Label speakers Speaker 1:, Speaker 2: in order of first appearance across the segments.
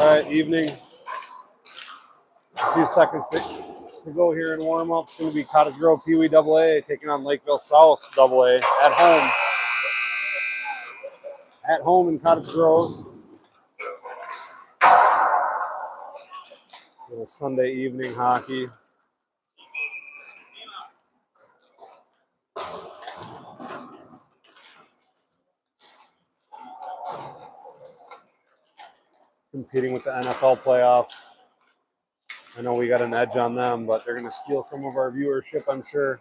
Speaker 1: All right, evening. A few seconds to go here in warm-up. It's going to be Cottage Grove PWAA taking on Lakeville South AA at home. At home in Cottage Grove. Little Sunday evening hockey. Competing with the NFL playoffs. I know we got an edge on them, but they're going to steal some of our viewership, I'm sure.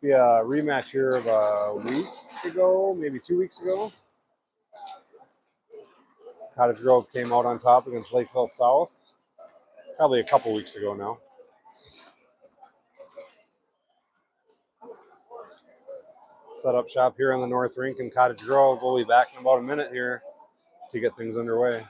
Speaker 1: Be a rematch here of a week ago, maybe 2 weeks ago. Cottage Grove came out on top against Lakeville South. Probably a couple weeks ago now. Set up shop here on the North Rink in Cottage Grove. We'll be back in about a minute here to get things underway.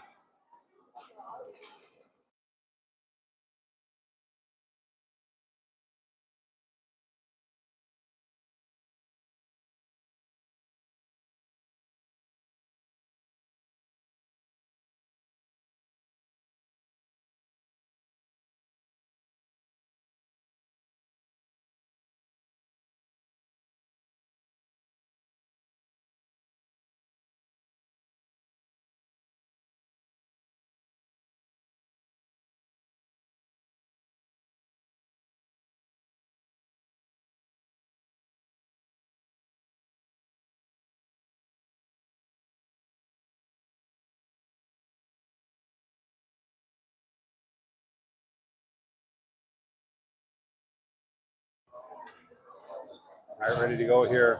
Speaker 1: All right, ready to go here.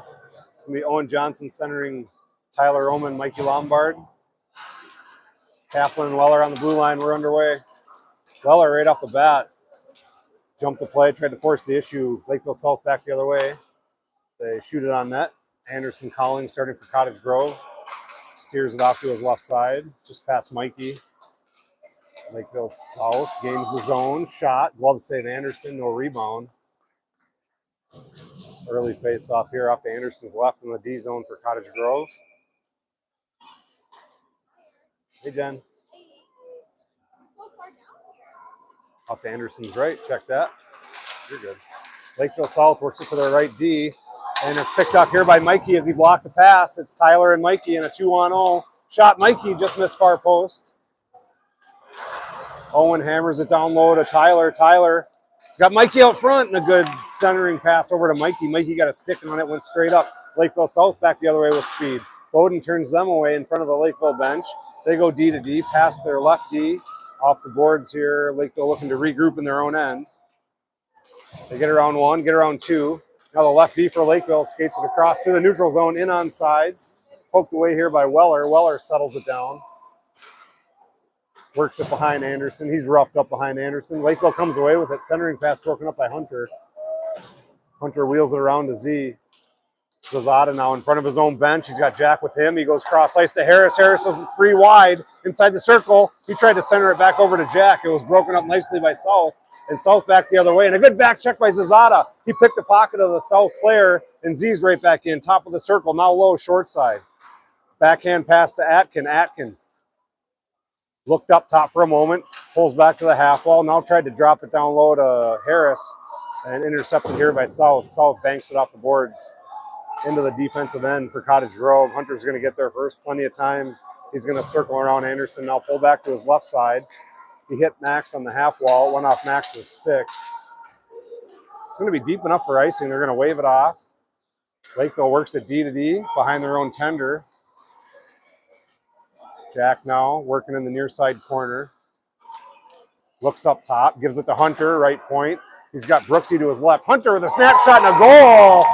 Speaker 1: It's going to be Owen Johnson centering Tyler Oman, Mikey Lombard. Kaplan and Weller on the blue line. We're underway. Weller right off the bat. Jumped the play, tried to force the issue. Lakeville South back the other way. They shoot it on net. Anderson Collins starting for Cottage Grove. Steers it off to his left side, just past Mikey. Lakeville South gains the zone. Shot. Glove save Anderson, no rebound. Early face-off here off to Anderson's left in the D zone for Cottage Grove. Hey, Jen. Off to Anderson's right. Check that. You're good. Lakeville South works it to their right D. And it's picked up here by Mikey as he blocked the pass. It's Tyler and Mikey in a 2-on-0. Shot Mikey, just missed far post. Owen hammers it down low to Tyler. Tyler. He's got Mikey out front and a good centering pass over to Mikey. Mikey got a stick on it, went straight up. Lakeville South back the other way with speed. Bowden turns them away in front of the Lakeville bench. They go D to D, past their left D. Off the boards here. Lakeville looking to regroup in their own end. They get around one, get around two. Now the left D for Lakeville skates it across through the neutral zone, in on sides. Poked away here by Weller. Weller settles it down. Works it behind Anderson. He's roughed up behind Anderson. Lakeville comes away with it. Centering pass broken up by Hunter. Hunter wheels it around to Z. Zazada now in front of his own bench. He's got Jack with him. He goes cross ice to Harris. Harris is free wide inside the circle. He tried to center it back over to Jack. It was broken up nicely by South. And South back the other way. And a good back check by Zazada. He picked the pocket of the South player. And Z's right back in. Top of the circle. Now low, short side. Backhand pass to Atkin. Atkin looked up top for a moment, pulls back to the half wall, now tried to drop it down low to Harris, and intercepted here by South. South banks it off the boards into the defensive end for Cottage Grove. Hunter's going to get there first, plenty of time. He's going to circle around Anderson, now pull back to his left side. He hit Max on the half wall, it went off Max's stick. It's going to be deep enough for icing. They're going to wave it off. Lakeville works at D to D behind their own tender. Jack now working in the near side corner. Looks up top, gives it to Hunter, right point. He's got Brooksy to his left. Hunter with a snapshot and a goal.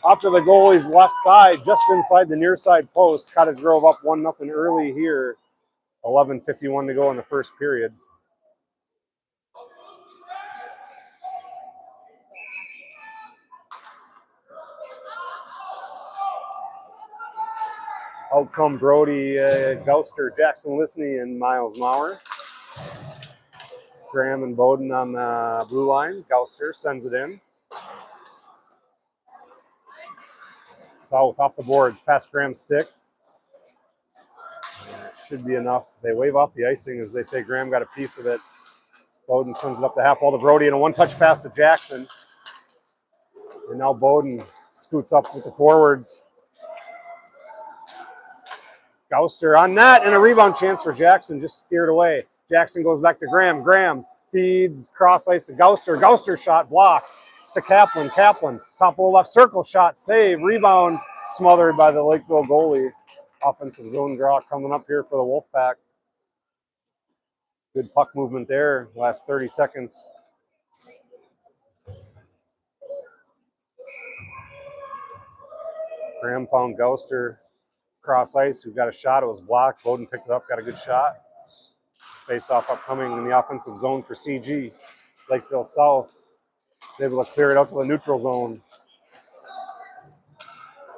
Speaker 1: Off to the goalie's left side, just inside the near side post. Cottage Grove up 1-0 early here. 11:51 to go in the first period. Out come Brody Gouster, Jackson Lisney, and Miles Maurer. Graham and Bowden on the blue line. Gouster sends it in. South off the boards, past Graham's stick. That should be enough. They wave off the icing as they say Graham got a piece of it. Bowden sends it up the half wall to Brody and a one-touch pass to Jackson. And now Bowden scoots up with the forwards. Gouster on net and a rebound chance for Jackson, just steered away. Jackson goes back to Graham. Graham feeds cross ice to Gouster. Gouster shot blocked. It's to Kaplan. Kaplan, top of the left circle shot, save, rebound, smothered by the Lakeville goalie. Offensive zone draw coming up here for the Wolfpack. Good puck movement there, last 30 seconds. Graham found Gouster cross ice, who got a shot. It was blocked. Bowden picked it up, got a good shot. Face-off upcoming in the offensive zone for CG. Lakeville South is able to clear it out to the neutral zone.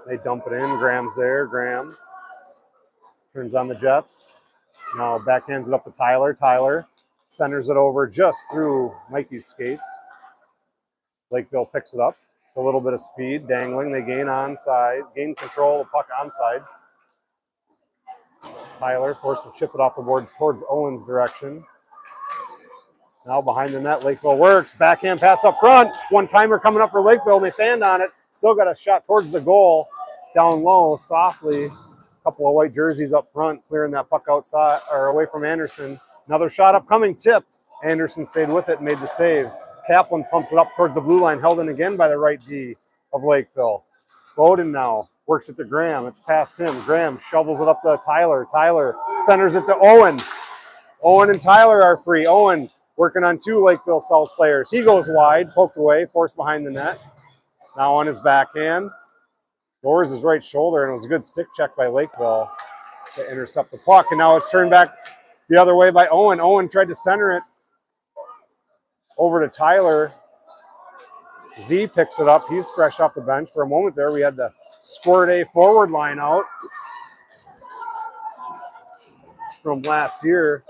Speaker 1: They dump it in. Graham's there. Graham turns on the Jets. Now backhands it up to Tyler. Tyler centers it over just through Mikey's skates. Lakeville picks it up. A little bit of speed, dangling. They gain control of the puck onsides. Tyler forced to chip it off the boards towards Owen's direction. Now behind the net, Lakeville works. Backhand pass up front. One-timer coming up for Lakeville, and they fanned on it. Still got a shot towards the goal. Down low, softly. A couple of white jerseys up front, clearing that puck outside or away from Anderson. Another shot upcoming, tipped. Anderson stayed with it and made the save. Kaplan pumps it up towards the blue line, held in again by the right D of Lakeville. Bowden now works it to Graham. It's past him. Graham shovels it up to Tyler. Tyler centers it to Owen. Owen and Tyler are free. Owen working on two Lakeville South players. He goes wide, poked away, forced behind the net. Now on his backhand. Lowers his right shoulder, and it was a good stick check by Lakeville to intercept the puck. And now it's turned back the other way by Owen. Owen tried to center it over to Tyler. Z picks it up. He's fresh off the bench. For a moment there, we had the Squirt A forward line out from last year.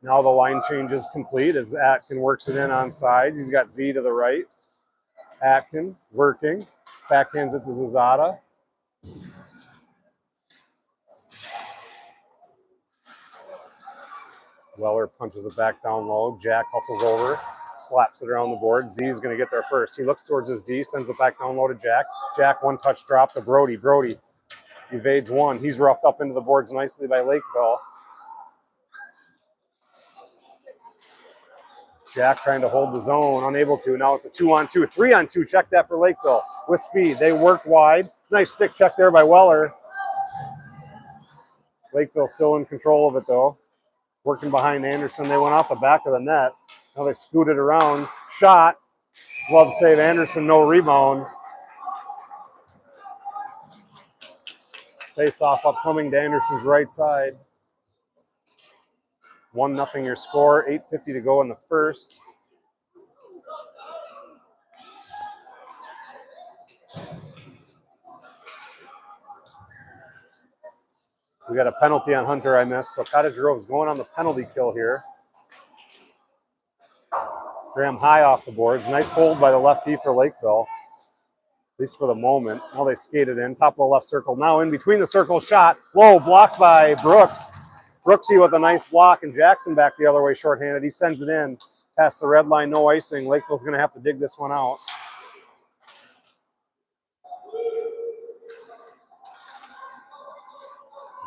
Speaker 1: Now the line change is complete as Atkin works it in on sides. He's got Z to the right. Atkin working. Backhands it to Zazada. Weller punches it back down low. Jack hustles over, slaps it around the board. Z's going to get there first. He looks towards his D, sends it back down low to Jack. Jack, one-touch drop to Brody. Brody evades one. He's roughed up into the boards nicely by Lakeville. Jack trying to hold the zone, unable to. Now it's a 2-on-2, 3-on-2. Check that for Lakeville with speed. They worked wide. Nice stick check there by Weller. Lakeville still in control of it, though. Working behind Anderson. They went off the back of the net. Now they scooted around. Shot. Glove save Anderson, no rebound. Face-off upcoming to Anderson's right side. 1-0 your score. 8:50 to go in the first. We got a penalty on Hunter I missed, so Cottage Grove is going on the penalty kill here. Graham high off the boards. Nice hold by the lefty for Lakeville, at least for the moment. Now they skated in, top of the left circle. Now in between the circle, shot. Low, blocked by Brooks. Brooksy with a nice block, and Jackson back the other way shorthanded. He sends it in past the red line, no icing. Lakeville's going to have to dig this one out.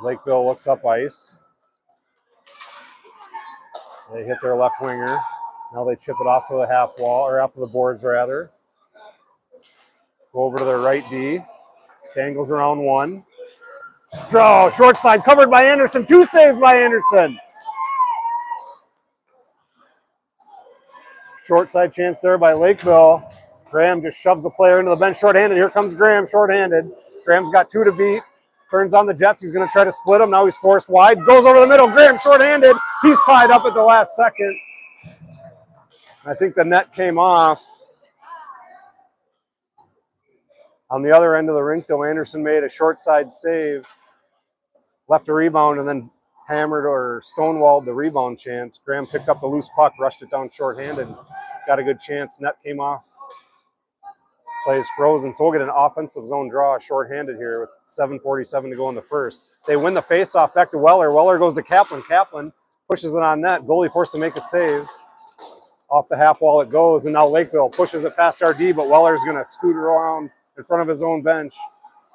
Speaker 1: Lakeville looks up ice. They hit their left winger. Now they chip it off to the half wall, or off to the boards rather. Go over to their right D. Dangles around one. Draw, short side, covered by Anderson. 2 saves by Anderson. Short side chance there by Lakeville. Graham just shoves a player into the bench shorthanded. Here comes Graham shorthanded. Graham's got 2 to beat. Turns on the Jets. He's going to try to split him. Now he's forced wide. Goes over the middle. Graham shorthanded. He's tied up at the last second. I think the net came off. On the other end of the rink, though, Anderson made a short side save. Left a rebound and then hammered or stonewalled the rebound chance. Graham picked up the loose puck, rushed it down shorthanded. Got a good chance. Net came off. Play is frozen, so we'll get an offensive zone draw shorthanded here with 7:47 to go in the first. They win the faceoff back to Weller. Weller goes to Kaplan. Kaplan pushes it on net. Goalie forced to make a save. Off the half wall it goes, and now Lakeville pushes it past RD, but Weller's going to scoot around in front of his own bench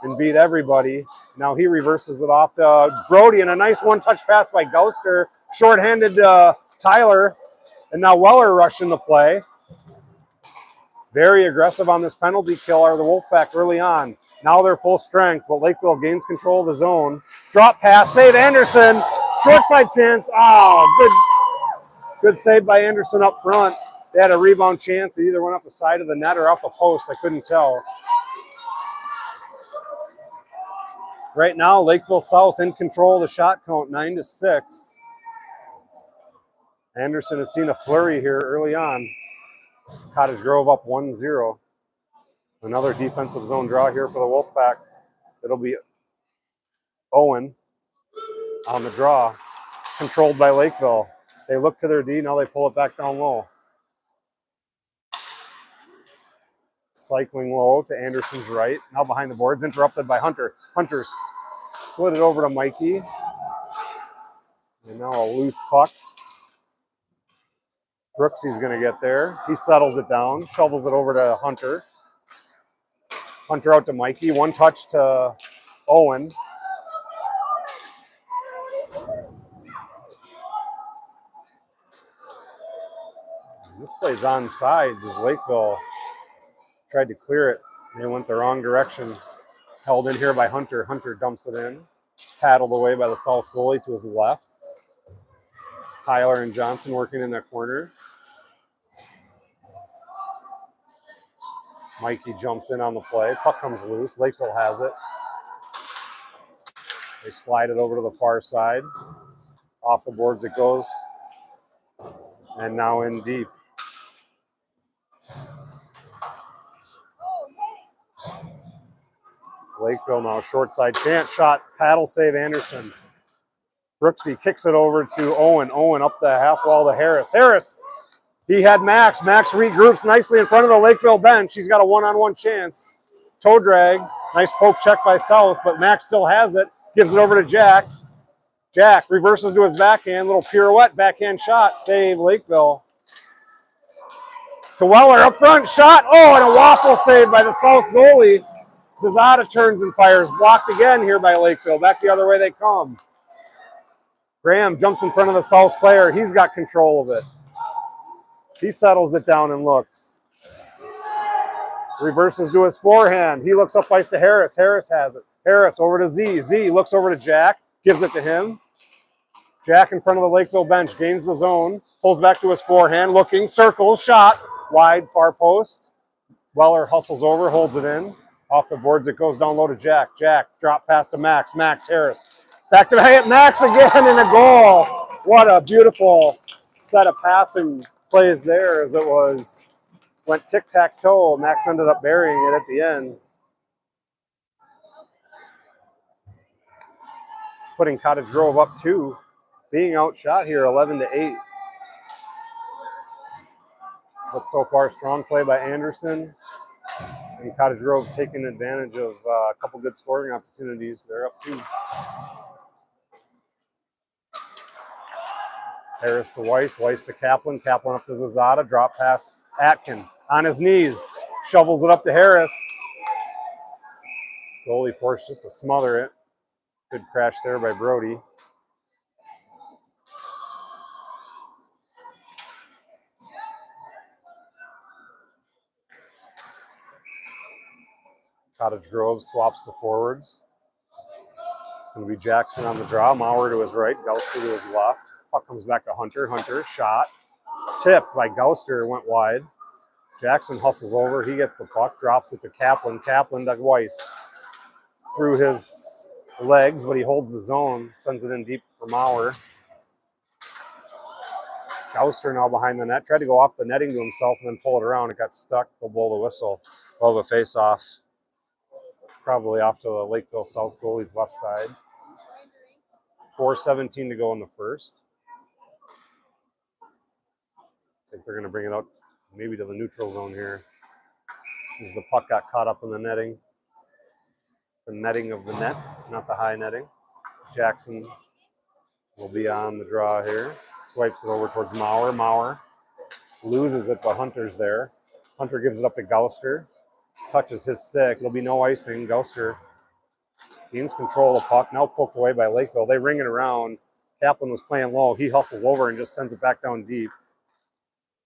Speaker 1: and beat everybody. Now he reverses it off to Brody, and a nice one-touch pass by Gouster. Shorthanded Tyler, and now Weller rushing the play. Very aggressive on this penalty kill are the Wolfpack early on. Now they're full strength, but Lakeville gains control of the zone. Drop pass, save Anderson. Short side chance. Oh, good save by Anderson up front. They had a rebound chance. It either went off the side of the net or off the post. I couldn't tell. Right now, Lakeville South in control of the shot count, 9-6. Anderson has seen a flurry here early on. Cottage Grove up 1-0. Another defensive zone draw here for the Wolfpack. It'll be Owen on the draw, controlled by Lakeville. They look to their D, now they pull it back down low. Cycling low to Anderson's right. Now behind the boards, interrupted by Hunter. Hunter slid it over to Mikey. And now a loose puck. Brooksy's going to get there. He settles it down, shovels it over to Hunter. Hunter out to Mikey. One touch to Owen. This play's on sides as Lakeville tried to clear it. They went the wrong direction. Held in here by Hunter. Hunter dumps it in. Paddled away by the South goalie to his left. Tyler and Johnson working in that corner. Mikey jumps in on the play. Puck comes loose. Lakeville has it. They slide it over to the far side. Off the boards it goes. And now in deep. Lakeville now short side chance. Shot. Paddle save Anderson. Brooksy kicks it over to Owen. Owen up the half wall to Harris. Harris. He had Max. Max regroups nicely in front of the Lakeville bench. He's got a one-on-one chance. Toe drag. Nice poke check by South, but Max still has it. Gives it over to Jack. Jack reverses to his backhand. Little pirouette backhand shot. Save Lakeville. To Weller up front. Shot. Oh, and a waffle save by the South goalie. Zazada turns and fires. Blocked again here by Lakeville. Back the other way they come. Graham jumps in front of the South player. He's got control of it. He settles it down and looks. Reverses to his forehand. He looks up ice to Harris. Harris has it. Harris over to Z. Z looks over to Jack. Gives it to him. Jack in front of the Lakeville bench. Gains the zone. Pulls back to his forehand. Looking. Circles. Shot. Wide. Far post. Weller hustles over. Holds it in. Off the boards it goes down low to Jack. Jack drop pass to Max. Max Harris. Back to Max again and a goal. What a beautiful set of passing plays there as it went tic-tac-toe. Max ended up burying it at the end. Putting Cottage Grove up 2. Being outshot here 11-8. But so far, strong play by Anderson. And Cottage Grove taking advantage of a couple good scoring opportunities. They're up 2. Harris to Weiss, Weiss to Kaplan, Kaplan up to Zazada, drop pass, Atkin on his knees, shovels it up to Harris. Goalie forced just to smother it. Good crash there by Brody. Cottage Grove swaps the forwards. It's going to be Jackson on the draw, Maurer to his right, Gouster to his left. Puck comes back to Hunter. Hunter, shot. Tipped by Gouster, went wide. Jackson hustles over. He gets the puck, drops it to Kaplan. Kaplan to Weiss. Through his legs, but he holds the zone. Sends it in deep for Maurer. Gouster now behind the net. Tried to go off the netting to himself and then pull it around. It got stuck. They'll blow the whistle. Well, the face-off. Probably off to the Lakeville South goalie's left side. 4:17 to go in the first. I think they're going to bring it out maybe to the neutral zone here. as the puck got caught up in the netting. The netting of the net, not the high netting. Jackson will be on the draw here. Swipes it over towards Maurer. Maurer loses it, but Hunter's there. Hunter gives it up to Gauster. Touches his stick. It'll be no icing. Gauster gains control of the puck. Now poked away by Lakeville. They ring it around. Kaplan was playing low. He hustles over and just sends it back down deep.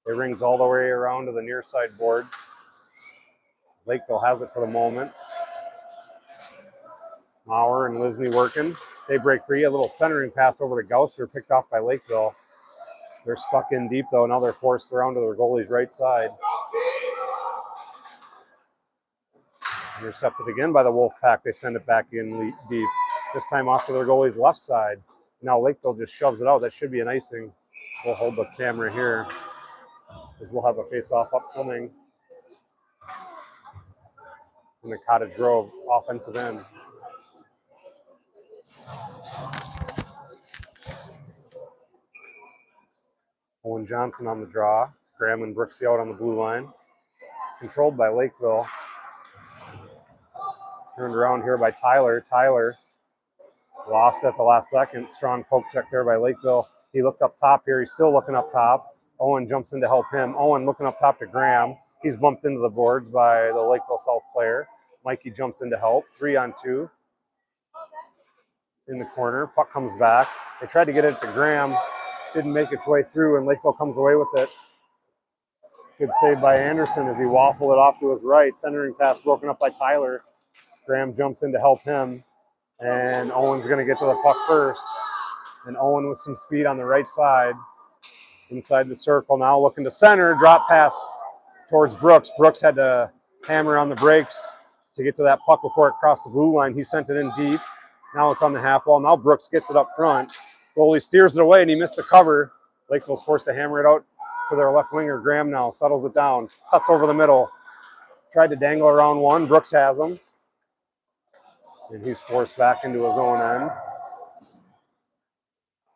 Speaker 1: It rings all the way around to the near side boards. Lakeville has it for the moment. Maurer and Lisney working. They break free. A little centering pass over to Gauster, picked off by Lakeville. They're stuck in deep, though. Now they're forced around to their goalie's right side. Intercepted again by the Wolfpack. They send it back in deep. This time off to their goalie's left side. Now Lakeville just shoves it out. That should be an icing. We'll hold the camera here as we'll have a face-off upcoming in the Cottage Grove offensive end. Owen Johnson on the draw. Graham and Brooksy out on the blue line. Controlled by Lakeville. Turned around here by Tyler. Tyler lost at the last second. Strong poke check there by Lakeville. He looked up top here. He's still looking up top. Owen jumps in to help him. Owen looking up top to Graham. He's bumped into the boards by the Lakeville South player. Mikey jumps in to help. 3-on-2 in the corner. Puck comes back. They tried to get it to Graham. Didn't make its way through, and Lakeville comes away with it. Good save by Anderson as he waffled it off to his right. Centering pass broken up by Tyler. Graham jumps in to help him, and Owen's going to get to the puck first. And Owen with some speed on the right side. Inside the circle now, looking to center. Drop pass towards Brooks. Brooks had to hammer on the brakes to get to that puck before it crossed the blue line. He sent it in deep. Now it's on the half wall. Now Brooks gets it up front. Goalie steers it away, and he missed the cover. Lakeville's forced to hammer it out to their left winger. Graham now settles it down. Cuts over the middle. Tried to dangle around one. Brooks has him. And he's forced back into his own end.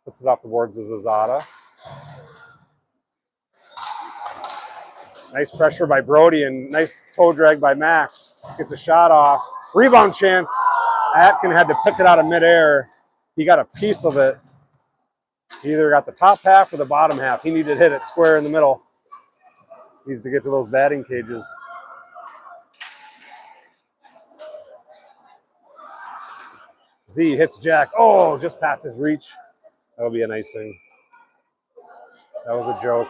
Speaker 1: Puts it off the boards as Azada. Nice pressure by Brody and nice toe drag by Max. Gets a shot off. Rebound chance. Atkin had to pick it out of midair. He got a piece of it. He either got the top half or the bottom half. He needed to hit it square in the middle. Needs to get to those batting cages. Z hits Jack. Oh, just past his reach. That'll be a nice thing. That was a joke.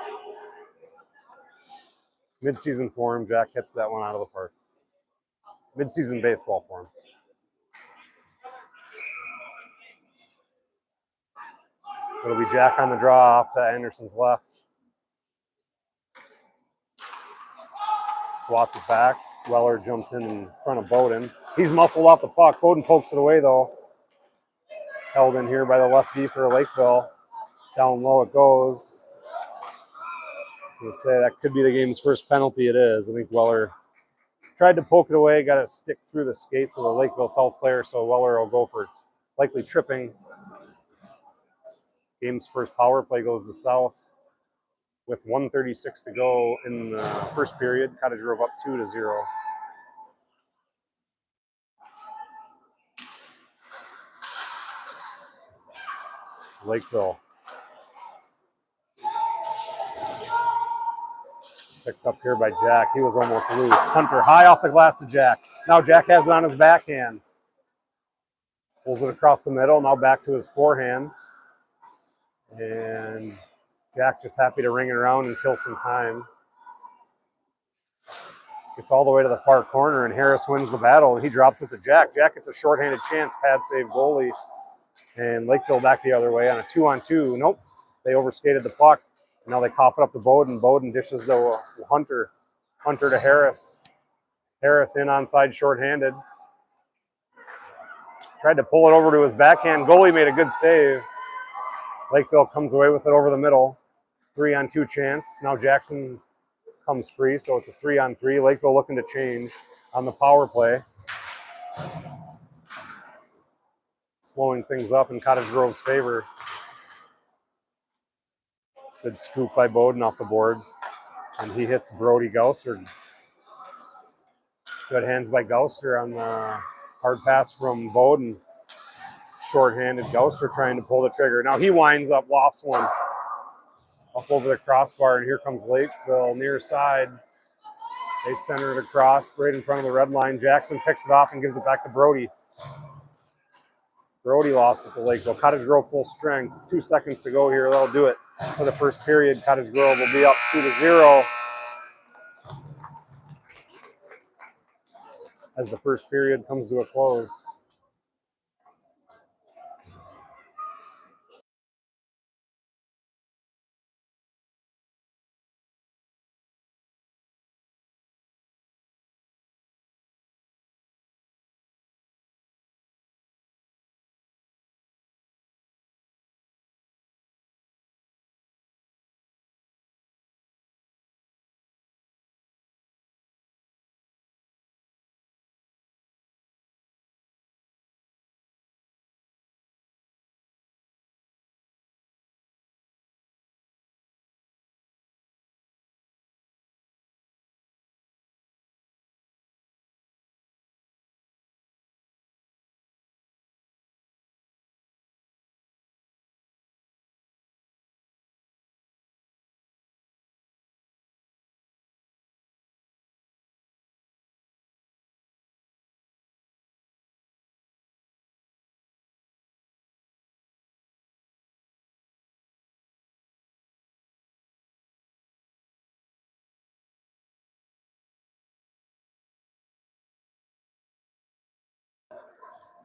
Speaker 1: Mid-season form, Jack hits that one out of the park. Mid-season baseball form. It'll be Jack on the draw off to Anderson's left. Swats it back. Weller jumps in front of Bowden. He's muscled off the puck. Bowden pokes it away, though. Held in here by the left D for Lakeville. Down low it goes. I was going to say that could be the game's first penalty. It is. I think Weller tried to poke it away, got it stick through the skates of the Lakeville South player, so Weller will go for likely tripping. Game's first power play goes to South with 1:36 to go in the first period. Cottage Grove up 2-0. Lakeville picked up here by Jack. He was almost loose. Hunter high off the glass to Jack. Now Jack has it on his backhand. Pulls it across the middle. Now back to his forehand. And Jack just happy to ring it around and kill some time. Gets all the way to the far corner, and Harris wins the battle, and he drops it to Jack. Jack gets a shorthanded chance, pad save goalie. And Lakeville back the other way on a 2-on-2. Nope, they overskated the puck. Now they cough it up to Bowden. Bowden dishes to Hunter. Hunter to Harris. Harris in onside shorthanded. Tried to pull it over to his backhand. Goalie made a good save. Lakeville comes away with it over the middle. 3-on-2 chance. Now Jackson comes free, so it's a 3-on-3. Lakeville looking to change on the power play. Slowing things up in Cottage Grove's favor. Good scoop by Bowden off the boards. And he hits Brody Gauster. Good hands by Gouster on the hard pass from Bowden. Short-handed Gouster trying to pull the trigger. Now he winds up, lost one. Up over the crossbar, and here comes Lakeville near side. They center it across right in front of the red line. Jackson picks it off and gives it back to Brody. Brody lost it to Lakeville. Cottage Grove full strength. 2 seconds to go here. That'll do it for the first period. Cottage Grove will be up 2-0 as the first period comes to a close.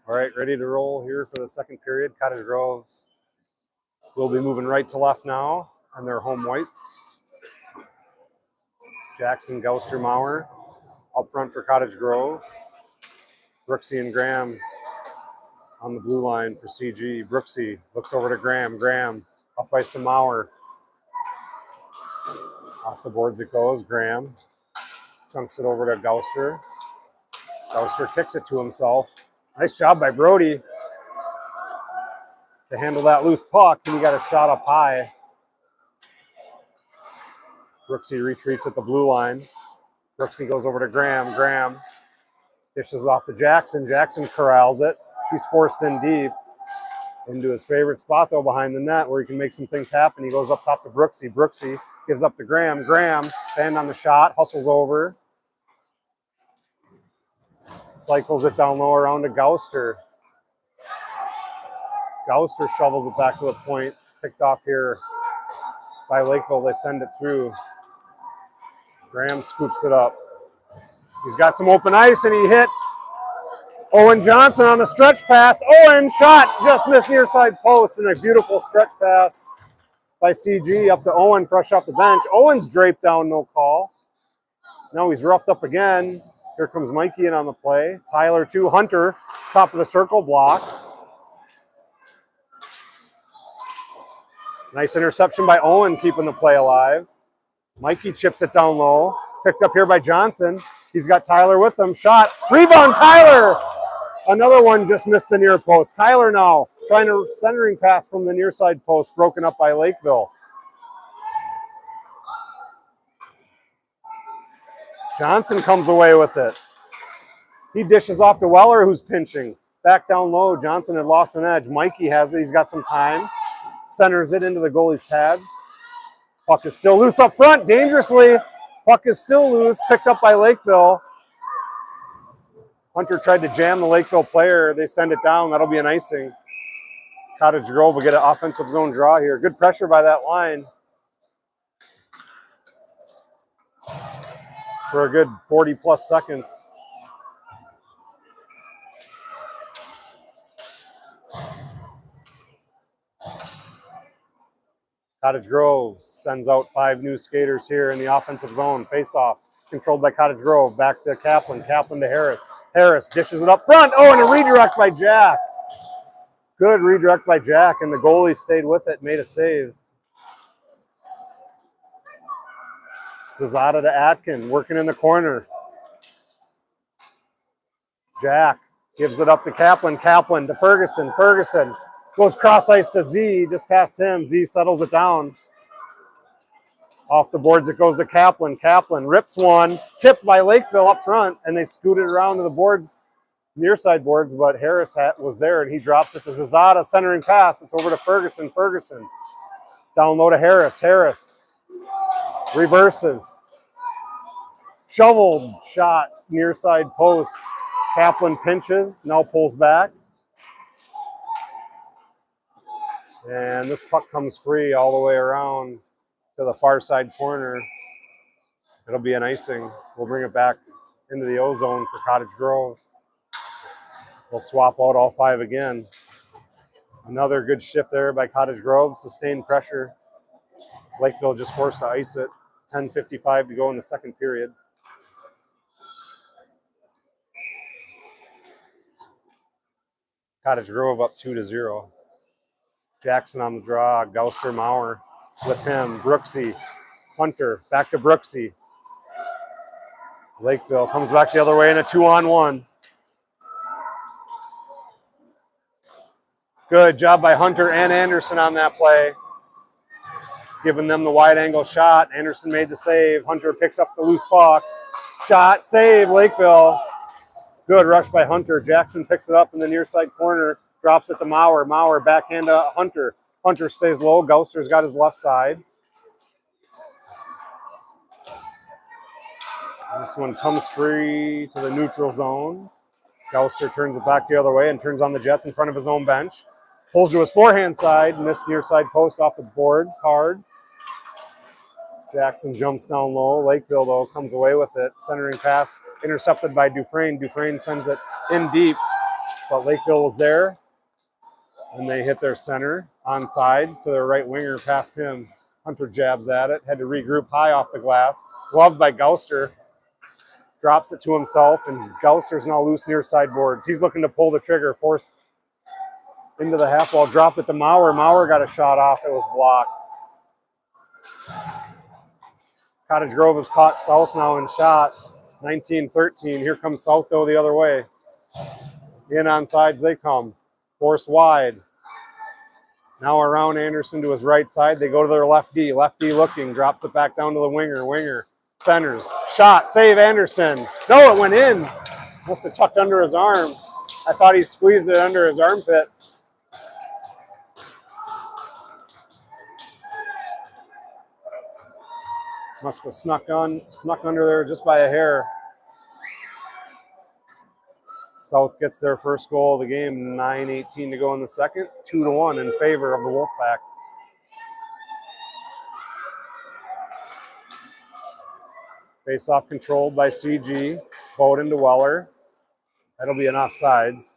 Speaker 1: All right, ready to roll here for the second period. Cottage Grove will be moving right to left now on their home whites. Jackson, Gouster, Maurer up front for Cottage Grove. Brooksy and Graham on the blue line for CG. Brooksy looks over to Graham. Graham up ice to Maurer. Off the boards it goes. Graham chunks it over to Gouster. Gouster kicks it to himself. Nice job by Brody to handle that loose puck, and he got a shot up high. Brooksy retreats at the blue line. Brooksy goes over to Graham. Graham dishes off to Jackson. Jackson corrals it. He's forced in deep into his favorite spot, though, behind the net where he can make some things happen. He goes up top to Brooksy. Brooksy gives up to Graham. Graham, band on the shot, hustles over. Cycles it down low around to Gouster. Gouster shovels it back to the point. Picked off here by Lakeville. They send it through. Graham scoops it up. He's got some open ice, and he hit Owen Johnson on the stretch pass. Owen shot, just missed near side post, and a beautiful stretch pass by CG up to Owen, fresh off the bench. Owen's draped down, no call. Now he's roughed up again. Here comes Mikey in on the play. Tyler to Hunter, top of the circle, blocked. Nice interception by Owen, keeping the play alive. Mikey chips it down low. Picked up here by Johnson. He's got Tyler with him. Shot. Rebound, Tyler! Another one just missed the near post. Tyler now trying to centering pass from the near side post, broken up by Lakeville. Johnson comes away with it. He dishes off to Weller, who's pinching. Back down low. Johnson had lost an edge. Mikey has it. He's got some time. Centers it into the goalie's pads. Puck is still loose up front, dangerously. Puck is still loose, picked up by Lakeville. Hunter tried to jam the Lakeville player. They send it down. That'll be an icing. Cottage Grove will get an offensive zone draw here. Good pressure by that line for a good 40-plus seconds. Cottage Grove sends out 5 new skaters here in the offensive zone. Face-off controlled by Cottage Grove. Back to Kaplan. Kaplan to Harris. Harris dishes it up front. Oh, and a redirect by Jack. Good redirect by Jack, and the goalie stayed with it, made a save. Zazada to Atkin, working in the corner. Jack gives it up to Kaplan. Kaplan to Ferguson. Ferguson goes cross ice to Z, just past him. Z settles it down. Off the boards it goes to Kaplan. Kaplan rips one, tipped by Lakeville up front, and they scooted around to the boards, near side boards, but Harris was there, and he drops it to Zazada, centering pass. It's over to Ferguson. Ferguson down low to Harris. Harris reverses. Shoveled shot near side post. Kaplan pinches, now pulls back. And this puck comes free all the way around to the far side corner. It'll be an icing. We'll bring it back into the O zone for Cottage Grove. We'll swap out all 5 again. Another good shift there by Cottage Grove. Sustained pressure. Lakeville just forced to ice it. 10:55 to go in the second period. Cottage Grove up 2-0. Jackson on the draw. Gauster, Maurer with him. Brooksy, Hunter, back to Brooksy. Lakeville comes back the other way in a 2-on-1. Good job by Hunter and Anderson on that play. Giving them the wide angle shot. Anderson made the save. Hunter picks up the loose puck. Shot, save, Lakeville. Good rush by Hunter. Jackson picks it up in the near side corner. Drops it to Maurer. Maurer backhand to Hunter. Hunter stays low. Gauster's got his left side. This one comes free to the neutral zone. Gauster turns it back the other way and turns on the Jets in front of his own bench. Pulls to his forehand side. Missed near side post off the boards hard. Jackson jumps down low. Lakeville, though, comes away with it. Centering pass intercepted by Dufresne. Dufresne sends it in deep, but Lakeville was there. And they hit their center on sides to their right winger past him. Hunter jabs at it. Had to regroup high off the glass. Gloved by Gauster. Drops it to himself, and Gauster's now loose near side boards. He's looking to pull the trigger. Forced into the half wall. Dropped it to Maurer. Maurer got a shot off. It was blocked. Cottage Grove has caught South now in shots. 19-13. Here comes South, though, the other way. In on sides they come. Forced wide. Now around Anderson to his right side. They go to their left D. Left D looking. Drops it back down to the winger. Winger centers. Shot. Save Anderson. No, it went in. Must have tucked under his arm. I thought he squeezed it under his armpit. Must have snuck under there just by a hair. South gets their first goal of the game. 9:18 to go in the second. 2-1 in favor of the Wolfpack. Face-off controlled by CG. Bowden to Weller. That'll be an offsides.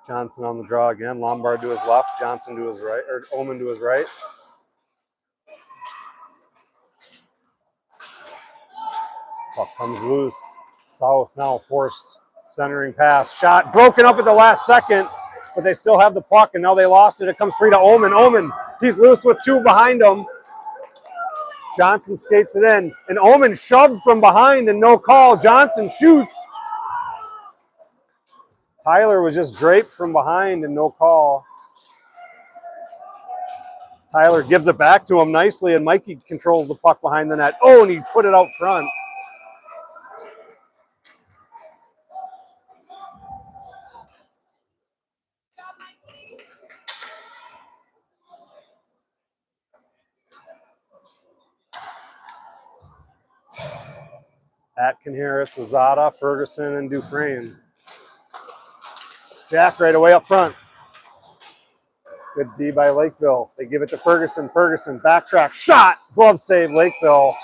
Speaker 1: Johnson on the draw again. Lombard to his left. Johnson to his right, or Oman to his right. Puck comes loose. South now forced centering pass. Shot broken up at the last second, but they still have the puck, and now they lost it. It comes free to Oman. Oman, he's loose with 2 behind him. Johnson skates it in, and Oman shoved from behind and no call. Johnson shoots. Tyler was just draped from behind and no call. Tyler gives it back to him nicely, and Mikey controls the puck behind the net. Oh, and he put it out front. Atkin, Harris, Azada, Ferguson, and Dufresne. Jack right away up front. Good D by Lakeville. They give it to Ferguson. Ferguson, backtrack, shot! Glove save, Lakeville.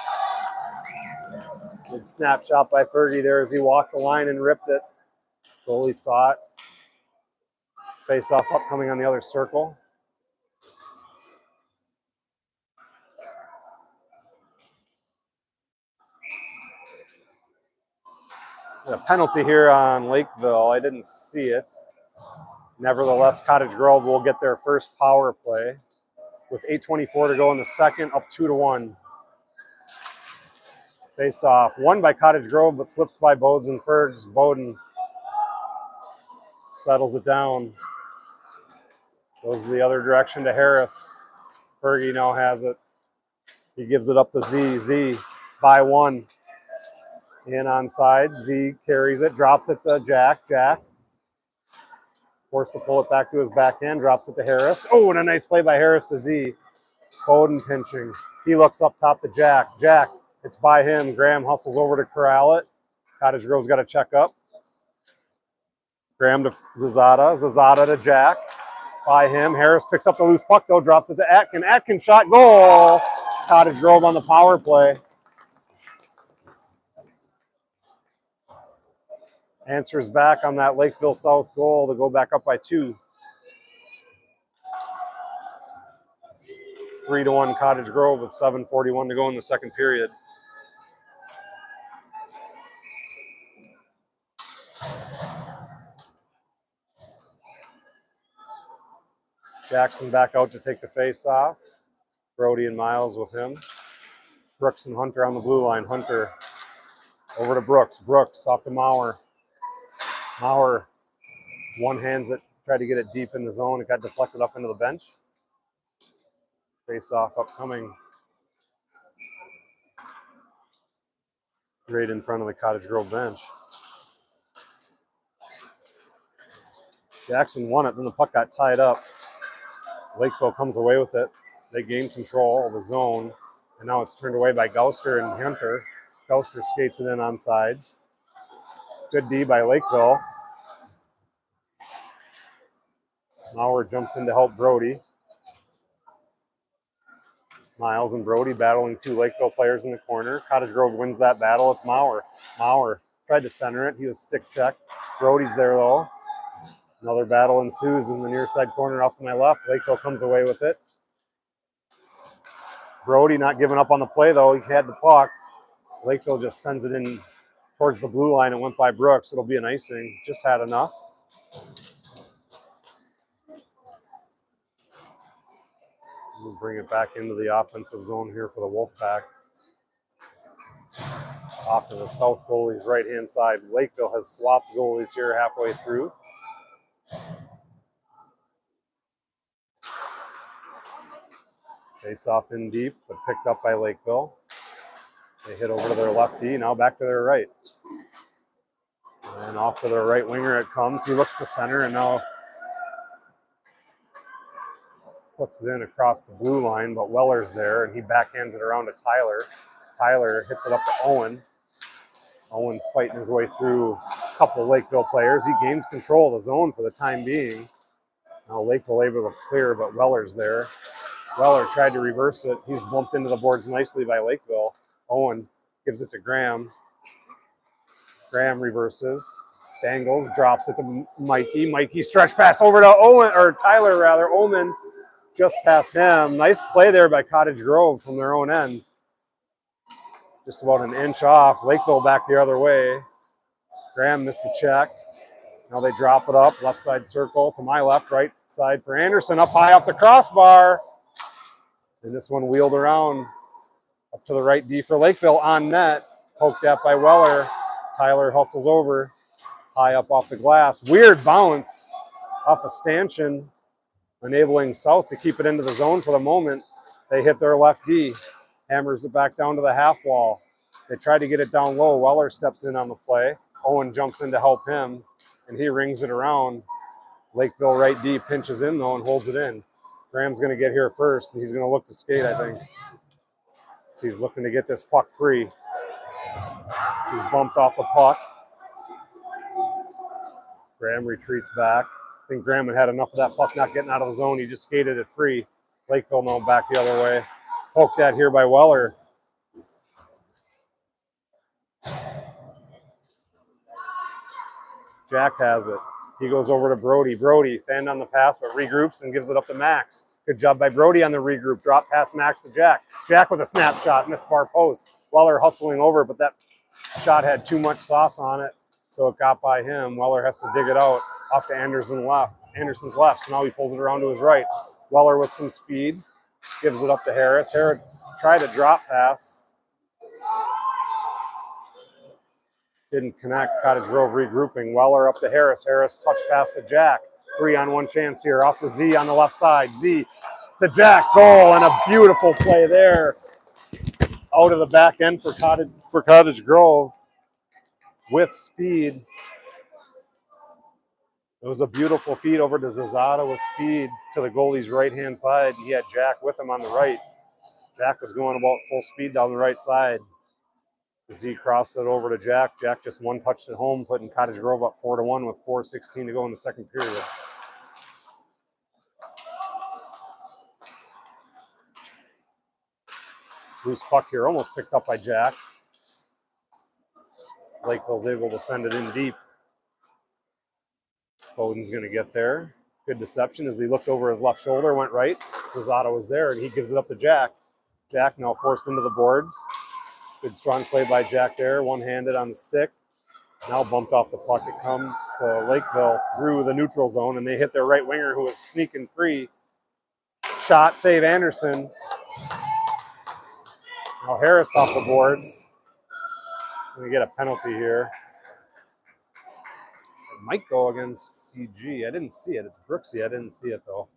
Speaker 1: Good snapshot by Fergie there as he walked the line and ripped it. Goalie saw it. Face-off upcoming on the other circle. A penalty here on Lakeville. I didn't see it. Nevertheless, Cottage Grove will get their first power play with 8:24 to go in the second, up 2-1. Face off. Won by Cottage Grove, but slips by Bodes and Fergs. Bowden settles it down. Goes the other direction to Harris. Fergie now has it. He gives it up to Z. Z by 1. In onside. Z carries it, drops it to Jack. Jack forced to pull it back to his backhand, drops it to Harris. Oh, and a nice play by Harris to Z. Bowden pinching. He looks up top to Jack. Jack, it's by him. Graham hustles over to corral it. Cottage Grove's got to check up. Graham to Zazada. Zazada to Jack. By him. Harris picks up the loose puck, though, drops it to Atkin. Atkin shot, goal! Cottage Grove on the power play. Answers back on that Lakeville South goal to go back up by 2. 3-1 Cottage Grove with 7:41 to go in the second period. Jackson back out to take the face off. Brody and Miles with him. Brooks and Hunter on the blue line. Hunter over to Brooks. Brooks off to Maurer. Maurer one-hands it, tried to get it deep in the zone. It got deflected up into the bench. Face off upcoming. Right in front of the Cottage Grove bench. Jackson won it, then the puck got tied up. Lakeville comes away with it. They gain control of the zone, and now it's turned away by Gouster and Hunter. Gouster skates it in on sides. Good D by Lakeville. Maurer jumps in to help Brody. Miles and Brody battling 2 Lakeville players in the corner. Cottage Grove wins that battle. It's Maurer. Maurer tried to center it. He was stick checked. Brody's there, though. Another battle ensues in the near side corner off to my left. Lakeville comes away with it. Brody not giving up on the play, though. He had the puck. Lakeville just sends it in towards the blue line. It went by Brooks. It'll be an icing. Just had enough. We'll bring it back into the offensive zone here for the Wolfpack. Off to the south goalie's right-hand side. Lakeville has swapped goalies here halfway through. Face off in deep, but picked up by Lakeville. They hit over to their left D, now back to their right. And off to their right winger it comes. He looks to center and now puts it in across the blue line, but Weller's there, and he backhands it around to Tyler. Tyler hits it up to Owen. Owen fighting his way through a couple of Lakeville players. He gains control of the zone for the time being. Now Lakeville able to clear, but Weller's there. Weller tried to reverse it. He's bumped into the boards nicely by Lakeville. Owen gives it to Graham. Graham reverses, dangles, drops it to Mikey. Mikey stretch pass over to Owen, or Tyler rather. Omen just past him. Nice play there by Cottage Grove from their own end. Just about an inch off. Lakeville back the other way. Graham missed the check. Now they drop it up. Left side circle to my left, right side for Anderson. Up high off the crossbar. And this one wheeled around up to the right D for Lakeville on net. Poked at by Weller. Tyler hustles over. High up off the glass. Weird bounce off a stanchion, enabling South to keep it into the zone for the moment. They hit their left D. Hammers it back down to the half wall. They try to get it down low. Weller steps in on the play. Owen jumps in to help him, and he rings it around. Lakeville right D pinches in, though, and holds it in. Graham's going to get here first, and he's going to look to skate, I think. So he's looking to get this puck free. He's bumped off the puck. Graham retreats back. I think Graham had enough of that puck not getting out of the zone. He just skated it free. Lakeville now back the other way. Poked at here by Weller. Jack has it. He goes over to Brody. Brody fanned on the pass, but regroups and gives it up to Max. Good job by Brody on the regroup. Drop pass Max to Jack. Jack with a snapshot, missed far post. Weller hustling over, but that shot had too much sauce on it, so it got by him. Weller has to dig it out off to Anderson's left, so now he pulls it around to his right. Weller with some speed. Gives it up to Harris. Harris tried a drop pass. Didn't connect. Cottage Grove regrouping. Weller up to Harris. Harris touch pass to Jack. 3-on-1 chance here. Off to Z on the left side. Z to Jack. Goal, and a beautiful play there. Out of the back end for Cottage Grove with speed. It was a beautiful feed over to Zazada with speed to the goalie's right-hand side. He had Jack with him on the right. Jack was going about full speed down the right side. Z crossed it over to Jack. Jack just one touched it home, putting Cottage Grove up 4-1 with 4:16 to go in the second period. Loose puck here, almost picked up by Jack. Lakeville's able to send it in deep. Bowden's going to get there. Good deception as he looked over his left shoulder, went right. Zazada was there, and he gives it up to Jack. Jack now forced into the boards. Good strong play by Jack there, one-handed on the stick. Now bumped off the puck. It comes to Lakeville through the neutral zone, and they hit their right winger who was sneaking free. Shot, save Anderson. Now Harris off the boards. We get a penalty here. It might go against CG. I didn't see it. It's Brooksy. I didn't see it, though.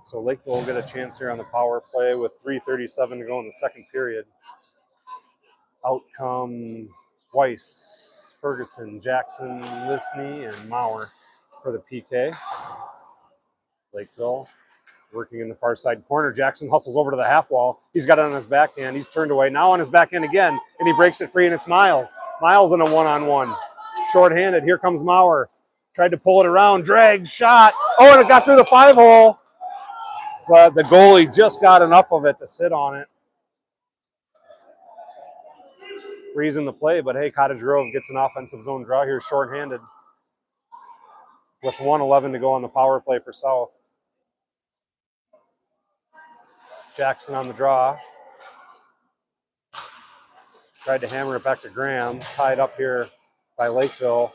Speaker 1: So Lakeville will get a chance here on the power play with 3:37 to go in the second period. Out come Weiss, Ferguson, Jackson, Lisney, and Maurer for the PK. Lakeville working in the far side corner. Jackson hustles over to the half wall. He's got it on his backhand. He's turned away. Now on his backhand again, and he breaks it free, and it's Miles. Miles in a one-on-one. Short-handed. Here comes Maurer. Tried to pull it around. Dragged. Shot. Oh, and it got through the 5-hole. But the goalie just got enough of it to sit on it. Freezing the play, but hey, Cottage Grove gets an offensive zone draw here, short-handed. With 1:11 to go on the power play for South. Jackson on the draw. Tried to hammer it back to Graham. Tied up here by Lakeville.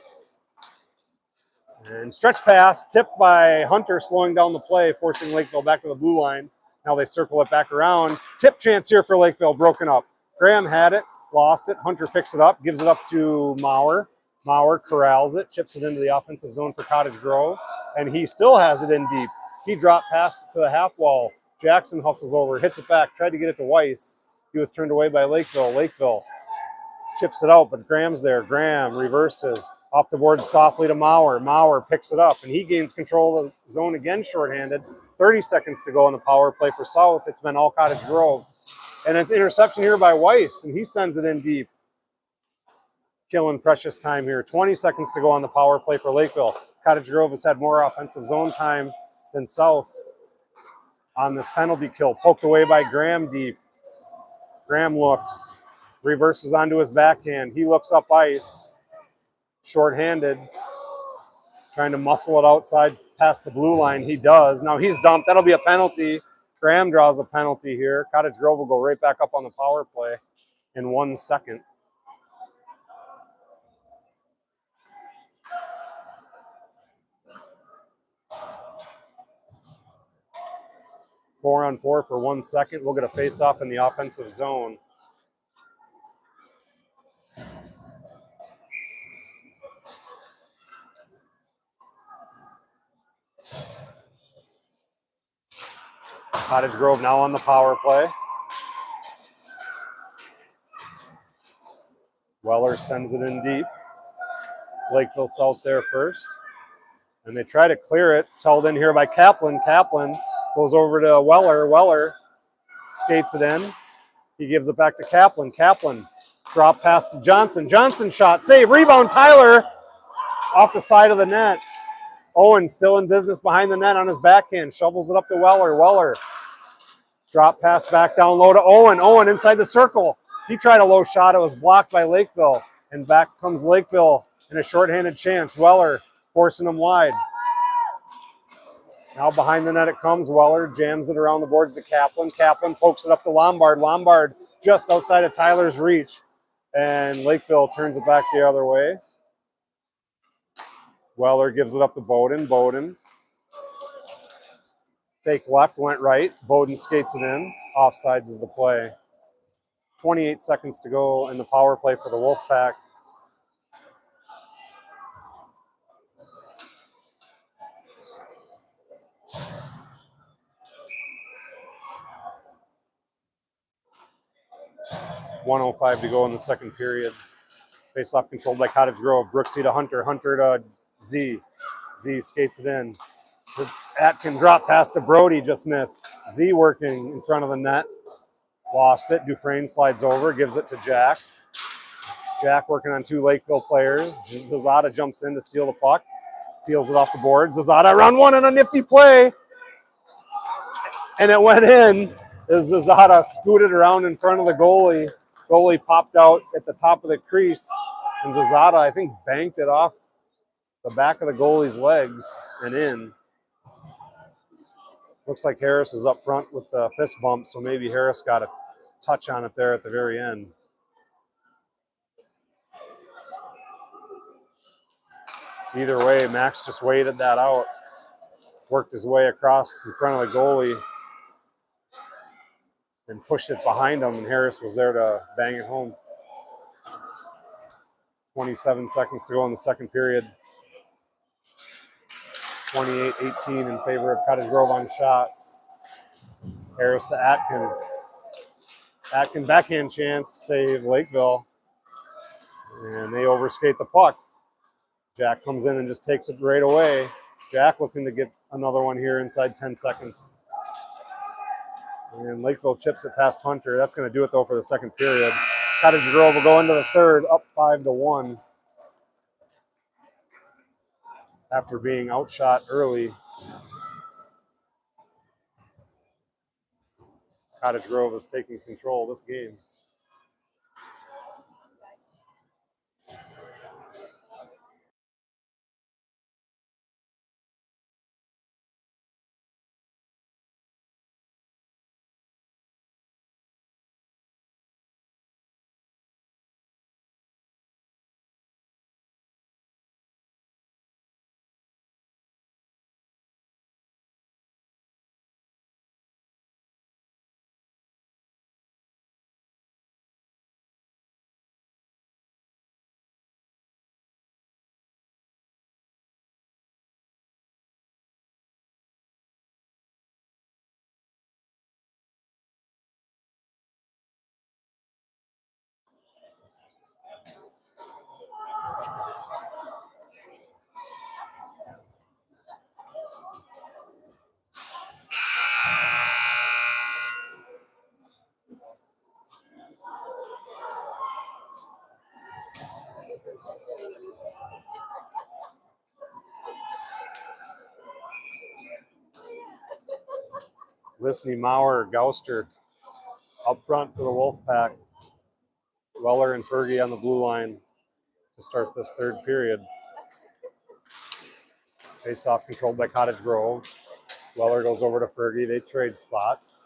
Speaker 1: And stretch pass, tipped by Hunter, slowing down the play, forcing Lakeville back to the blue line. Now they circle it back around. Tip chance here for Lakeville, broken up. Graham had it, lost it. Hunter picks it up, gives it up to Maurer. Maurer corrals it, chips it into the offensive zone for Cottage Grove, and he still has it in deep. He dropped past it to the half wall. Jackson hustles over, hits it back, tried to get it to Weiss. He was turned away by Lakeville. Lakeville chips it out, but Graham's there. Graham reverses. Off the board softly to Maurer. Maurer picks it up, and he gains control of the zone again, shorthanded. 30 seconds to go on the power play for South. It's been all Cottage Grove. And an interception here by Weiss, and he sends it in deep. Killing precious time here. 20 seconds to go on the power play for Lakeville. Cottage Grove has had more offensive zone time than South on this penalty kill. Poked away by Graham deep. Graham looks, reverses onto his backhand. He looks up ice. Short-handed, trying to muscle it outside past the blue line. He does. Now he's dumped. That'll be a penalty. Graham draws a penalty here. Cottage Grove will go right back up on the power play in 1 second. Four on four for 1 second. We'll get a face-off in the offensive zone. Cottage Grove now on the power play. Weller sends it in deep. Lakeville South there first. And they try to clear it. It's held in here by Kaplan. Kaplan goes over to Weller. Weller skates it in. He gives it back to Kaplan. Kaplan drop pass to Johnson. Johnson shot, save, rebound, Tyler off the side of the net. Owen still in business behind the net on his backhand. Shovels it up to Weller. Weller drop pass back down low to Owen. Owen inside the circle. He tried a low shot. It was blocked by Lakeville. And back comes Lakeville in a shorthanded chance. Weller forcing him wide. Now behind the net it comes. Weller jams it around the boards to Kaplan. Kaplan pokes it up to Lombard. Lombard just outside of Tyler's reach. And Lakeville turns it back the other way. Weller gives it up to Bowden. Bowden Fake left, went right. Bowden skates it in. Offsides is the play. 28 seconds to go in the power play for the Wolfpack. .105 to go in the second period. Face-off controlled by Cottage Grove. Brooksy to Hunter. Hunter to Z. Z skates it in. Atkin drop pass to Brody, just missed. Z working in front of the net. Lost it. Dufresne slides over, gives it to Jack. Jack working on two Lakeville players. Zazada jumps in to steal the puck. Peels it off the board. Zazada around one on a nifty play. And it went in as Zazada scooted around in front of the goalie. Goalie popped out at the top of the crease. And Zazada, I think, banked it off the back of the goalie's legs and in. Looks like Harris is up front with the fist bump, so maybe Harris got a touch on it there at the very end. Either way, Max just waited that out, worked his way across in front of the goalie, and pushed it behind him, and Harris was there to bang it home. 27 seconds to go in the second period. 28-18 in favor of Cottage Grove on shots. Harris to Atkin. Atkin backhand chance, save Lakeville. And they overskate the puck. Jack comes in and just takes it right away. Jack looking to get another one here inside 10 seconds. And Lakeville chips it past Hunter. That's going to do it, though, for the second period. Cottage Grove will go into the third, up 5-1. After being outshot early. Cottage Grove is taking control of this game. Lisney, Maurer, Gauster up front for the Wolfpack. Weller and Fergie on the blue line to start this third period. Face-off controlled by Cottage Grove. Weller goes over to Fergie. They trade spots.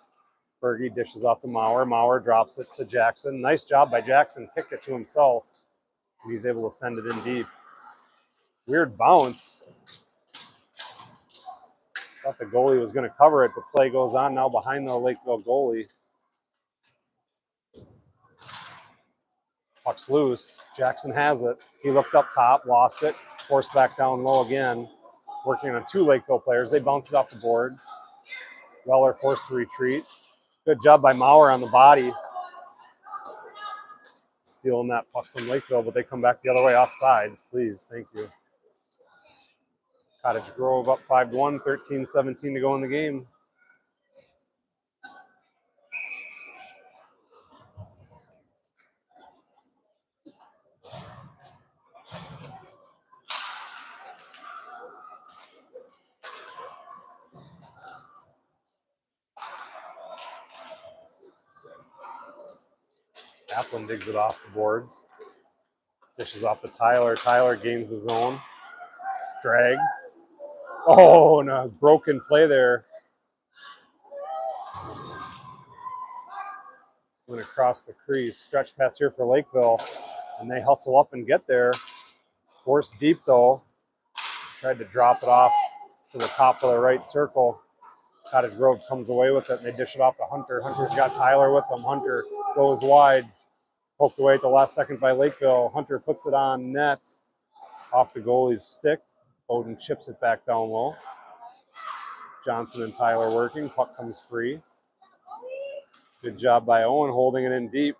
Speaker 1: Fergie dishes off to Maurer. Maurer drops it to Jackson. Nice job by Jackson. Kicked it to himself. And he's able to send it in deep. Weird bounce. Thought the goalie was going to cover it, but play goes on now behind the Lakeville goalie. Puck's loose. Jackson has it. He looked up top, lost it, forced back down low again. Working on two Lakeville players. They bounced it off the boards. Weller forced to retreat. Good job by Maurer on the body. Stealing that puck from Lakeville, but they come back the other way off sides. Please, thank you. Cottage Grove up 5-1, 13-17 to go in the game. Kaplan digs it off the boards. Dishes off to Tyler. Tyler gains the zone. Drag. Oh, and a broken play there. Went across the crease. Stretch pass here for Lakeville. And they hustle up and get there. Forced deep, though. Tried to drop it off to the top of the right circle. Cottage Grove comes away with it, and they dish it off to Hunter. Hunter's got Tyler with them. Hunter goes wide. Poked away at the last second by Lakeville. Hunter puts it on net. Off the goalie's stick. Bowden chips it back down low. Johnson and Tyler working. Puck comes free. Good job by Owen holding it in deep.